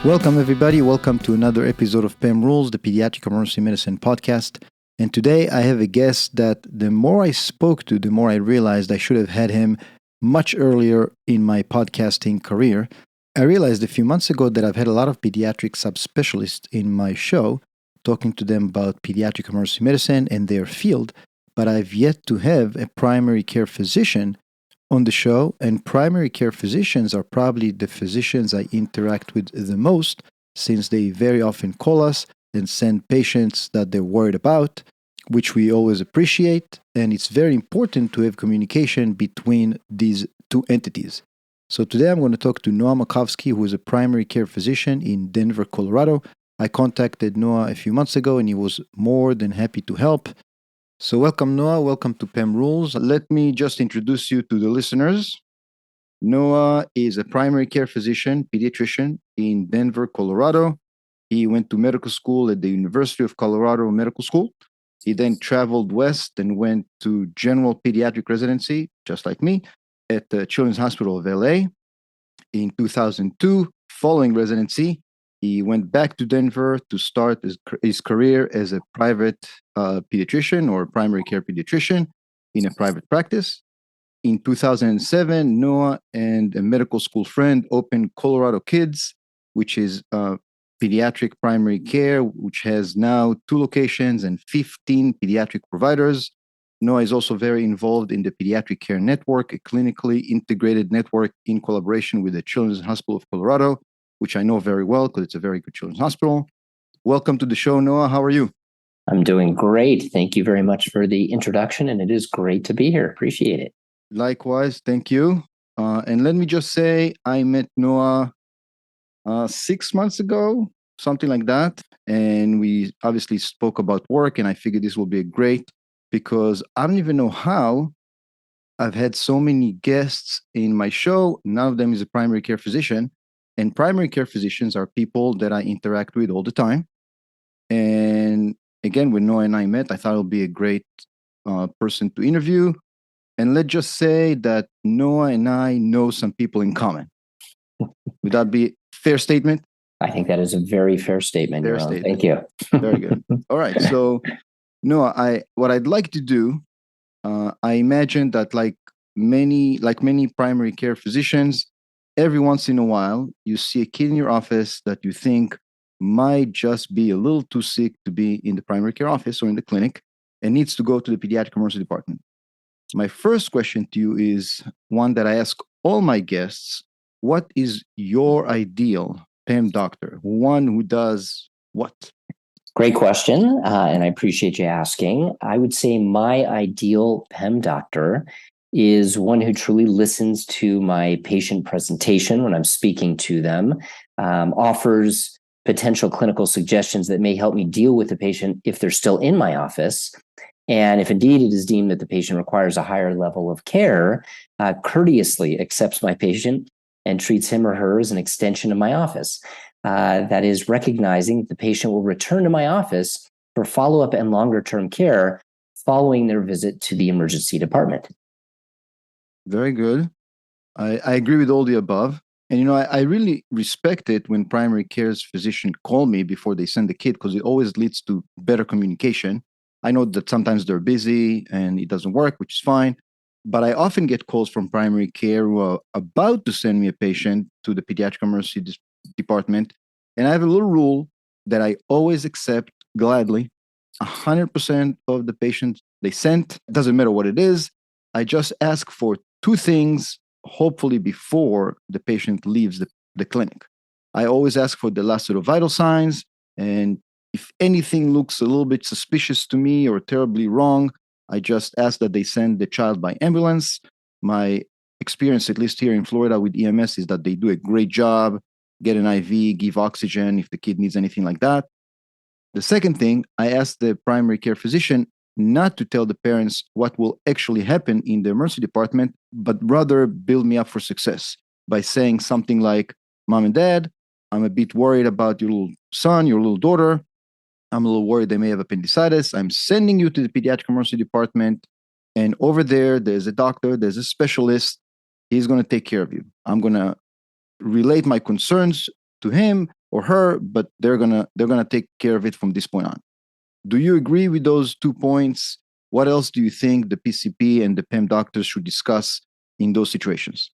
Welcome, everybody. Welcome to another episode of PEM Rules, the Pediatric Emergency Medicine podcast. And today I have a guest that the more I spoke to, the more I realized I should have had him much earlier in my podcasting career. I realized a few months ago that I've had a lot of pediatric subspecialists in my show, talking to them about pediatric emergency medicine and their field, but I've yet to have a primary care physician on the show, and primary care physicians are probably the physicians I interact with the most, since they very often call us and send patients that they're worried about, which we always appreciate, and it's very important to have communication between these two entities. So today I'm going to talk to Noah Makovsky, who is a primary care physician in Denver, Colorado. I contacted Noah a few months ago, and he was more than happy to help. So welcome, Noah. Welcome to PEM Rules. Let me just introduce you to the listeners. Noah is a primary care physician, pediatrician in Denver, Colorado. He went to medical school at the University of Colorado Medical School. He then traveled west and went to General Pediatric residency, just like me, at the Children's Hospital of LA. In 2002, following residency, he went back to Denver to start his career as a private pediatrician or primary care pediatrician in a private practice. In 2007, Noah and a medical school friend opened Colorado Kids, which is pediatric primary care, which has now 2 locations and 15 pediatric providers. Noah is also very involved in the Pediatric Care Network, a clinically integrated network in collaboration with the Children's Hospital of Colorado, which I know very well because it's a very good children's hospital. Welcome to the show, Noah. How are you? I'm doing great. Thank you very much for the introduction, and it is great to be here. Appreciate it. Likewise, thank you. And let me just say, I met Noah 6 months ago, something like that. And we obviously spoke about work, and I figured this will be great because I don't even know how I've had so many guests in my show. None of them is a primary care physician. And primary care physicians are people that I interact with all the time. And again, when Noah and I met, I thought it would be a great person to interview. And let's just say that Noah and I know some people in common. Would that be a fair statement? I think that is a very fair statement. Fair statement. Thank you. Very good. All right. So, Noah, what I'd like to do, I imagine that like many primary care physicians, every once in a while, you see a kid in your office that you think might just be a little too sick to be in the primary care office or in the clinic and needs to go to the pediatric emergency department. My first question to you is one that I ask all my guests. What is your ideal PEM doctor? One who does what? Great question, and I appreciate you asking. I would say my ideal PEM doctor is one who truly listens to my patient presentation when I'm speaking to them, offers potential clinical suggestions that may help me deal with the patient if they're still in my office. And if indeed it is deemed that the patient requires a higher level of care, courteously accepts my patient and treats him or her as an extension of my office. That is recognizing that the patient will return to my office for follow-up and longer-term care following their visit to the emergency department. Very good. I agree with all the above. And, I really respect it when primary care's physician call me before they send the kid because it always leads to better communication. I know that sometimes they're busy and it doesn't work, which is fine. But I often get calls from primary care who are about to send me a patient to the pediatric emergency department. And I have a little rule that I always accept gladly 100% of the patients they sent. It doesn't matter what it is. I just ask for 2 things, hopefully before the patient leaves the clinic. I always ask for the last set of vital signs. And if anything looks a little bit suspicious to me or terribly wrong, I just ask that they send the child by ambulance. My experience, at least here in Florida with EMS, is that they do a great job, get an IV, give oxygen if the kid needs anything like that. The second thing, I ask the primary care physician not to tell the parents what will actually happen in the emergency department, but rather build me up for success by saying something like, Mom and Dad, I'm a bit worried about your little son, your little daughter. I'm a little worried they may have appendicitis. I'm sending you to the pediatric emergency department. And over there's a doctor, there's a specialist. He's going to take care of you. I'm going to relate my concerns to him. or her, but they're gonna take care of it from this point on. Do you agree with those 2 points? What else do you think the PCP and the PEM doctors should discuss in those situations?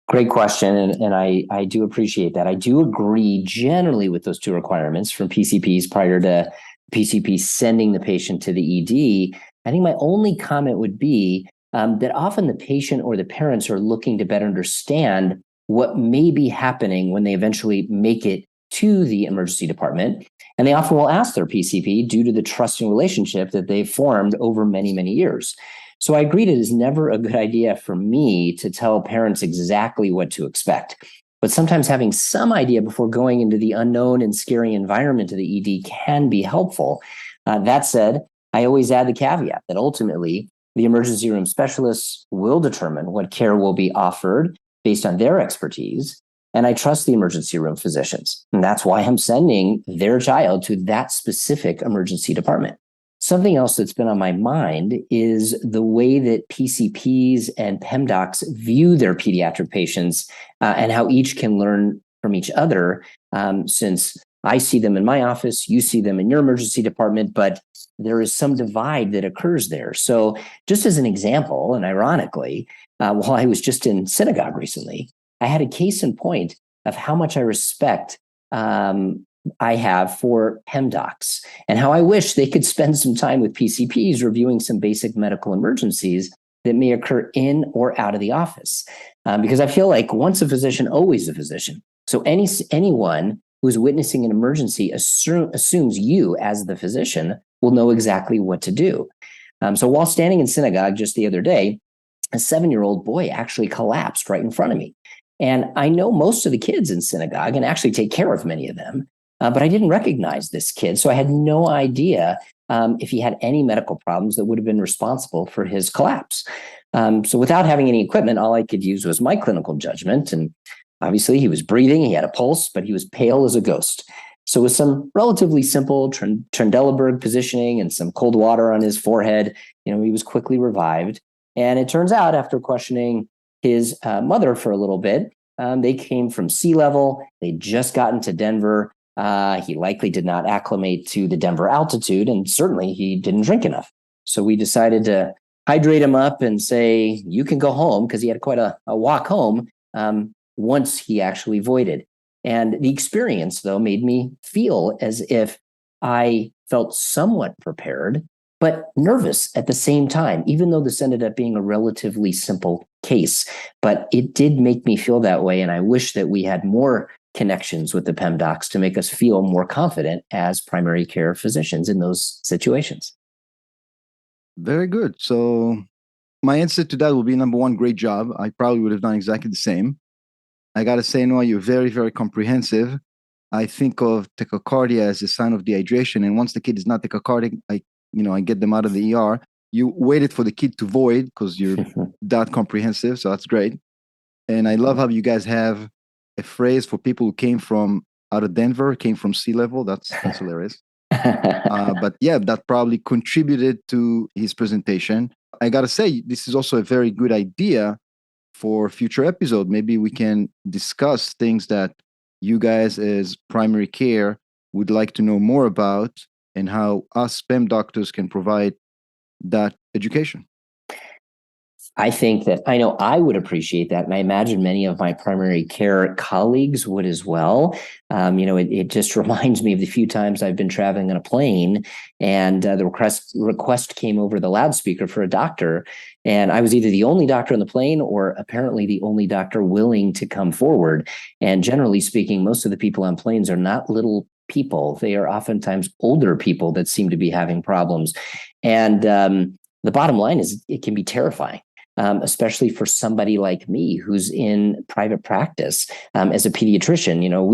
Great question, and I do appreciate that. I do agree generally with those two requirements from PCPs prior to PCP sending the patient to the ED. I think my only comment would be that often the patient or the parents are looking to better understand what may be happening when they eventually make it to the emergency department. And they often will ask their PCP due to the trusting relationship that they've formed over many, many years. So I agreed it is never a good idea for me to tell parents exactly what to expect. But sometimes having some idea before going into the unknown and scary environment of the ED can be helpful. That said, I always add the caveat that ultimately the emergency room specialists will determine what care will be offered based on their expertise. And I trust the emergency room physicians. And that's why I'm sending their child to that specific emergency department. Something else that's been on my mind is the way that PCPs and PEM docs view their pediatric patients and how each can learn from each other. Since I see them in my office, you see them in your emergency department, but there is some divide that occurs there. So just as an example, and ironically, while I was just in synagogue recently, I had a case in point of how much I respect I have for PEM docs and how I wish they could spend some time with PCPs reviewing some basic medical emergencies that may occur in or out of the office. Because I feel like once a physician, always a physician. So anyone who's witnessing an emergency assumes you as the physician will know exactly what to do. So while standing in synagogue just the other day, a 7-year-old boy actually collapsed right in front of me. And I know most of the kids in synagogue and actually take care of many of them. But I didn't recognize this kid. So I had no idea if he had any medical problems that would have been responsible for his collapse. So without having any equipment, all I could use was my clinical judgment. And obviously he was breathing, he had a pulse, but he was pale as a ghost. So with some relatively simple Trendelenburg positioning and some cold water on his forehead, he was quickly revived. And it turns out after questioning his mother for a little bit, they came from sea level. They'd just gotten to Denver. He likely did not acclimate to the Denver altitude, and certainly he didn't drink enough. So we decided to hydrate him up and say, you can go home, because he had quite a walk home once he actually voided. And the experience, though, made me feel as if I felt somewhat prepared, but nervous at the same time, even though this ended up being a relatively simple case. But it did make me feel that way, and I wish that we had more connections with the PEM docs to make us feel more confident as primary care physicians in those situations. Very good. So my answer to that will be number one, great job. I probably would have done exactly the same. I got to say, Noah, you're very, very comprehensive. I think of tachycardia as a sign of dehydration. And once the kid is not tachycardic, I get them out of the ER. You waited for the kid to void because you're that comprehensive. So that's great. And I love how you guys have a phrase for people who came from out of Denver, came from sea level. That's hilarious. But yeah, that probably contributed to his presentation. I got to say, this is also a very good idea for future episode. Maybe we can discuss things that you guys as primary care would like to know more about and how us PEM doctors can provide that education. I think that I know I would appreciate that. And I imagine many of my primary care colleagues would as well. It just reminds me of the few times I've been traveling on a plane and the request came over the loudspeaker for a doctor. And I was either the only doctor on the plane or apparently the only doctor willing to come forward. And generally speaking, most of the people on planes are not little people. They are oftentimes older people that seem to be having problems. And the bottom line is it can be terrifying. Especially for somebody like me who's in private practice as a pediatrician.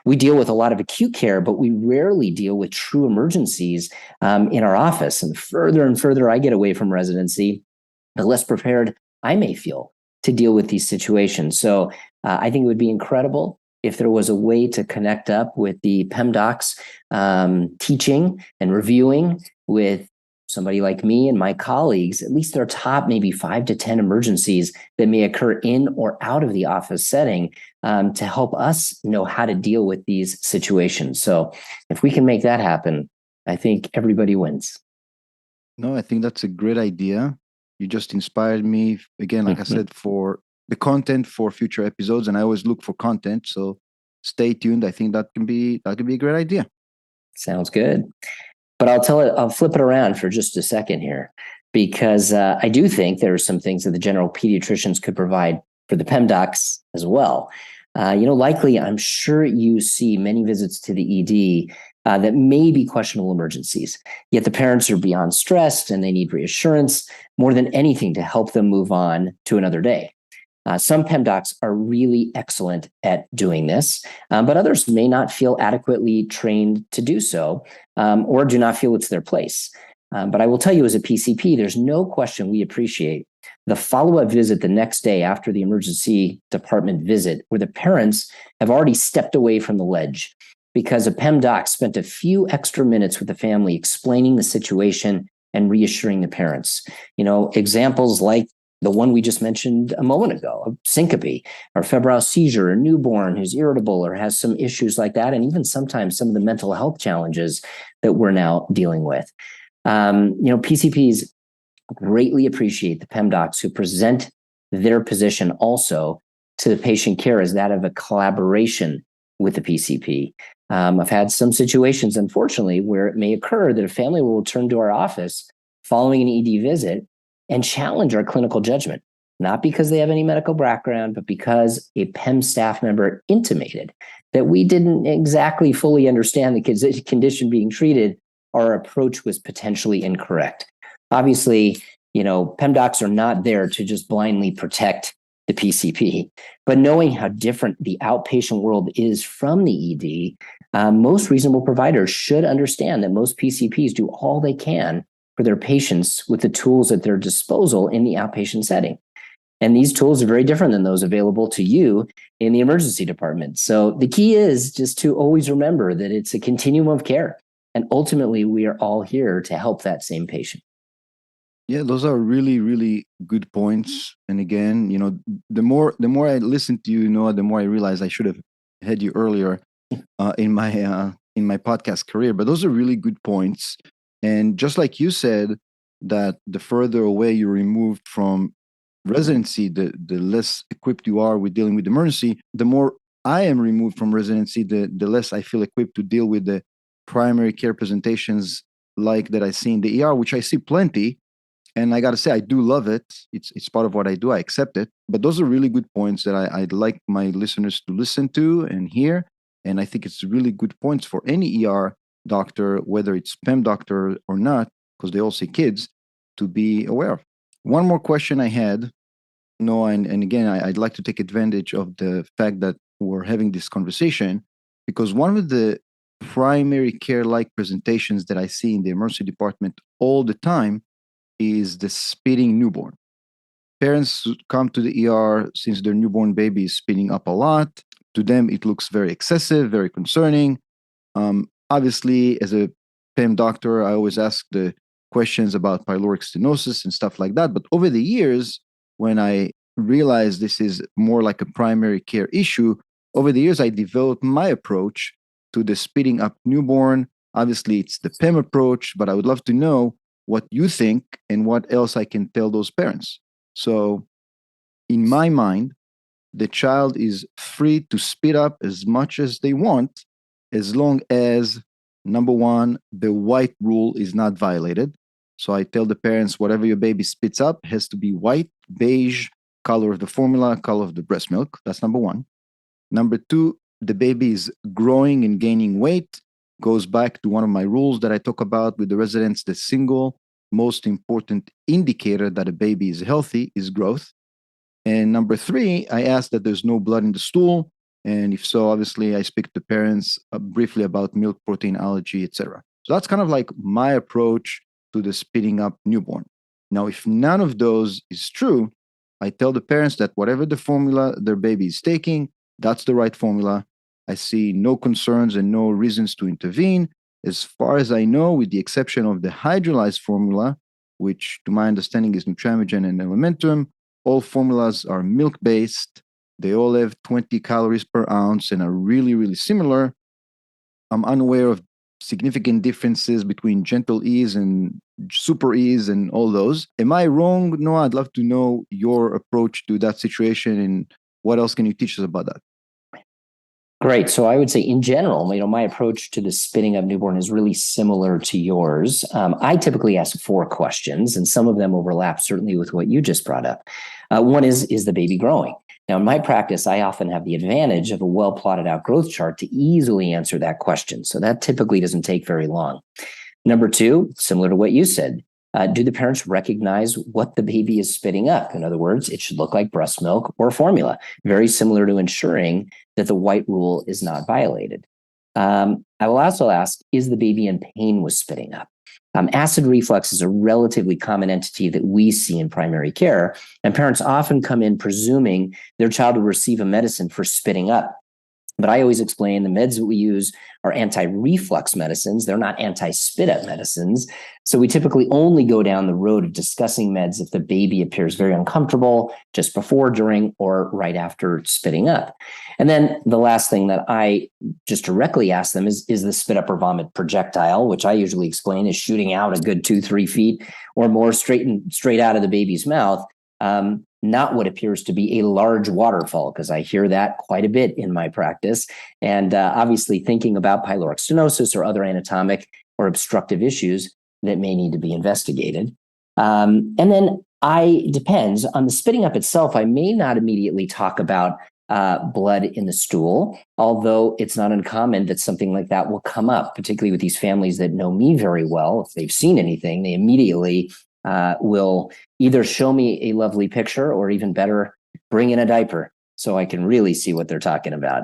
We deal with a lot of acute care, but we rarely deal with true emergencies in our office. And the further I get away from residency, the less prepared I may feel to deal with these situations. So I think it would be incredible if there was a way to connect up with the PEM docs teaching and reviewing with somebody like me and my colleagues, at least their top maybe 5 to 10 emergencies that may occur in or out of the office setting to help us know how to deal with these situations. So if we can make that happen, I think everybody wins. No, I think that's a great idea. You just inspired me again, like I said, for the content for future episodes, and I always look for content. So stay tuned. I think that can be a great idea. Sounds good. But I'll flip it around for just a second here, because I do think there are some things that the general pediatricians could provide for the PEM docs as well. Likely, I'm sure you see many visits to the ED that may be questionable emergencies, yet the parents are beyond stressed and they need reassurance more than anything to help them move on to another day. Some PEM docs are really excellent at doing this, but others may not feel adequately trained to do so, or do not feel it's their place. But I will tell you, as a PCP, there's no question we appreciate the follow-up visit the next day after the emergency department visit, where the parents have already stepped away from the ledge because a PEM doc spent a few extra minutes with the family explaining the situation and reassuring the parents. Examples like the one we just mentioned a moment ago, of syncope or febrile seizure, a newborn who's irritable or has some issues like that, and even sometimes some of the mental health challenges that we're now dealing with. PCPs greatly appreciate the PEM docs who present their position also to the patient care as that of a collaboration with the PCP. I've had some situations, unfortunately, where it may occur that a family will return to our office following an ED visit and challenge our clinical judgment, not because they have any medical background, but because a PEM staff member intimated that we didn't exactly fully understand the condition being treated. Our approach was potentially incorrect. Obviously, PEM docs are not there to just blindly protect the PCP, but knowing how different the outpatient world is from the ED, most reasonable providers should understand that most PCPs do all they can for their patients with the tools at their disposal in the outpatient setting. And these tools are very different than those available to you in the emergency department. So the key is just to always remember that it's a continuum of care. And ultimately, we are all here to help that same patient. Yeah, those are really, really good points. And again, the more I listen to you, the more I realize I should have had you earlier in my podcast career. But those are really good points. And just like you said, that the further away you're removed from residency, the less equipped you are with dealing with emergency. The more I am removed from residency, the less I feel equipped to deal with the primary care presentations like that I see in the ER, which I see plenty. And I got to say, I do love it. It's part of what I do. I accept it. But those are really good points that I'd like my listeners to listen to and hear. And I think it's really good points for any ER doctor, whether it's PEM doctor or not, because they all see kids, to be aware of. One more question I had, Noah, and again, I'd like to take advantage of the fact that we're having this conversation, because one of the primary care-like presentations that I see in the emergency department all the time is the spitting newborn. Parents come to the ER since their newborn baby is spitting up a lot. To them, it looks very excessive, very concerning. Obviously, as a PEM doctor, I always ask the questions about pyloric stenosis and stuff like that. But over the years, when I realized this is more like a primary care issue, over the years, I developed my approach to the spitting up newborn. Obviously, it's the PEM approach, but I would love to know what you think and what else I can tell those parents. So, in my mind, the child is free to spit up as much as they want, as long as, number one, the white rule is not violated. So I tell the parents, whatever your baby spits up has to be white, beige, color of the formula, color of the breast milk. That's number one. Number two, the baby is growing and gaining weight. Goes back to one of my rules that I talk about with the residents. The single most important indicator that a baby is healthy is growth. And number three, I ask that there's no blood in the stool. And if so, obviously, I speak to parents briefly about milk protein allergy, etc. So that's kind of like my approach to the spitting up newborn. Now, if none of those is true, I tell the parents that whatever the formula their baby is taking, that's the right formula. I see no concerns and no reasons to intervene. As far as I know, with the exception of the hydrolyzed formula, which to my understanding is Nutramigen and Elementum, all formulas are milk-based, They all have 20 calories per ounce and are really, really similar. I'm unaware of significant differences between gentle ease and super ease and all those. Am I wrong, Noah? I'd love to know your approach to that situation and what else can you teach us about that? Great. So I would say in general, my approach to the spitting up newborn is really similar to yours. I typically ask 4 questions, and some of them overlap certainly with what you just brought up. One is the baby growing? Now, in my practice, I often have the advantage of a well plotted out growth chart to easily answer that question. So that typically doesn't take very long. Number 2, similar to what you said, do the parents recognize what the baby is spitting up? In other words, it should look like breast milk or formula, very similar to ensuring that the white rule is not violated. I will also ask, is the baby in pain with spitting up? Acid reflux is a relatively common entity that we see in primary care, and parents often come in presuming their child will receive a medicine for spitting up. But I always explain the meds that we use are anti-reflux medicines. They're not anti-spit-up medicines. So we typically only go down the road of discussing meds if the baby appears very uncomfortable just before, during, or right after spitting up. And then the last thing that I just directly ask them is the spit up or vomit projectile, which I usually explain is shooting out a good 2-3 feet or more straight out of the baby's mouth. Not what appears to be a large waterfall, because I hear that quite a bit in my practice. And obviously thinking about pyloric stenosis or other anatomic or obstructive issues that may need to be investigated. And then depends on the spitting up itself. I may not immediately talk about blood in the stool, although it's not uncommon that something like that will come up, particularly with these families that know me very well. If they've seen anything, they immediately will either show me a lovely picture or even better, bring in a diaper so I can really see what they're talking about.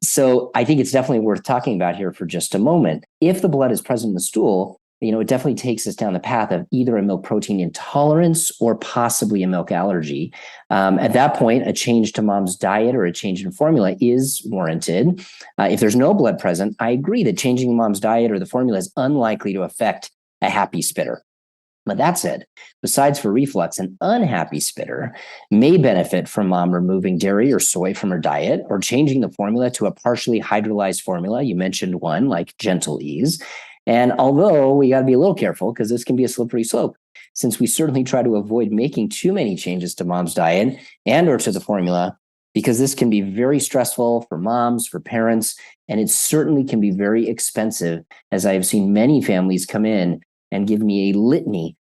So I think it's definitely worth talking about here for just a moment. If the blood is present in the stool, it definitely takes us down the path of either a milk protein intolerance or possibly a milk allergy. At that point, a change to mom's diet or a change in formula is warranted. If there's no blood present, I agree that changing mom's diet or the formula is unlikely to affect a happy spitter. But that said, besides for reflux, an unhappy spitter may benefit from mom removing dairy or soy from her diet or changing the formula to a partially hydrolyzed formula. You mentioned one like Gentle Ease. And although we got to be a little careful because this can be a slippery slope, since we certainly try to avoid making too many changes to mom's diet and or to the formula, because this can be very stressful for moms, for parents, and it certainly can be very expensive, as I have seen many families come in and give me a litany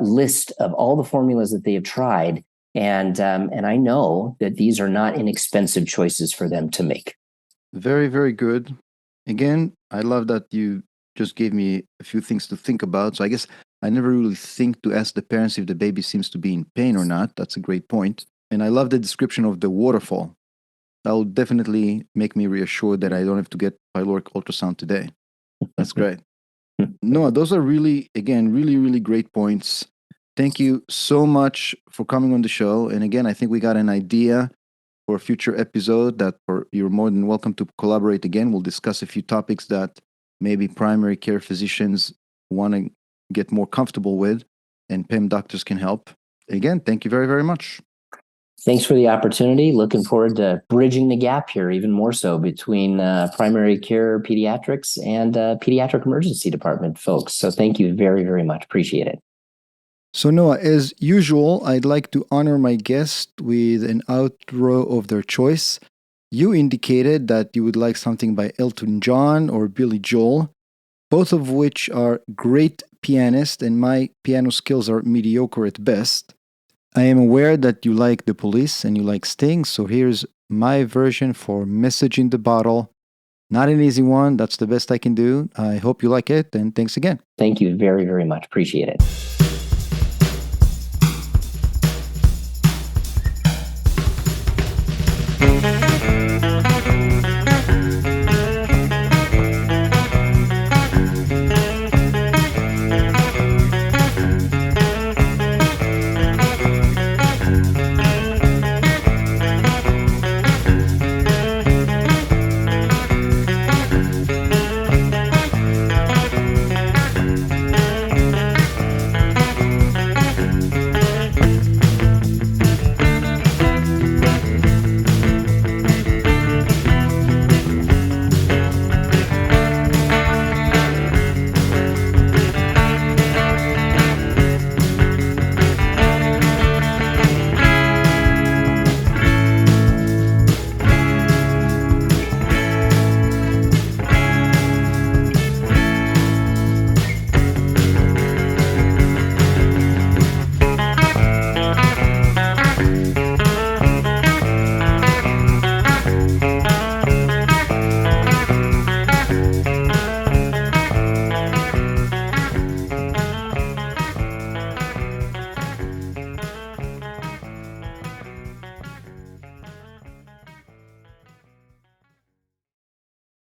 list of all the formulas that they have tried. And I know that these are not inexpensive choices for them to make. Very, very good. Again, I love that you just gave me a few things to think about. So I guess I never really think to ask the parents if the baby seems to be in pain or not. That's a great point. And I love the description of the waterfall. That will definitely make me reassured that I don't have to get pyloric ultrasound today. That's great. No, those are really, again, really, really great points. Thank you so much for coming on the show. And again, I think we got an idea for a future episode that you're more than welcome to collaborate again. We'll discuss a few topics that maybe primary care physicians want to get more comfortable with, and PEM doctors can help. Again, thank you very, very much. Thanks for the opportunity. Looking forward to bridging the gap here even more so between primary care pediatrics and pediatric emergency department folks. So thank you very, very much. Appreciate it. So Noah, as usual, I'd like to honor my guest with an outro of their choice. You indicated that you would like something by Elton John or Billy Joel, both of which are great pianists, and my piano skills are mediocre at best. I am aware that you like The Police and you like Sting, so here's my version for Message in the Bottle. Not an easy one. That's the best I can do. I hope you like it, and thanks again. Thank you very, very much. Appreciate it.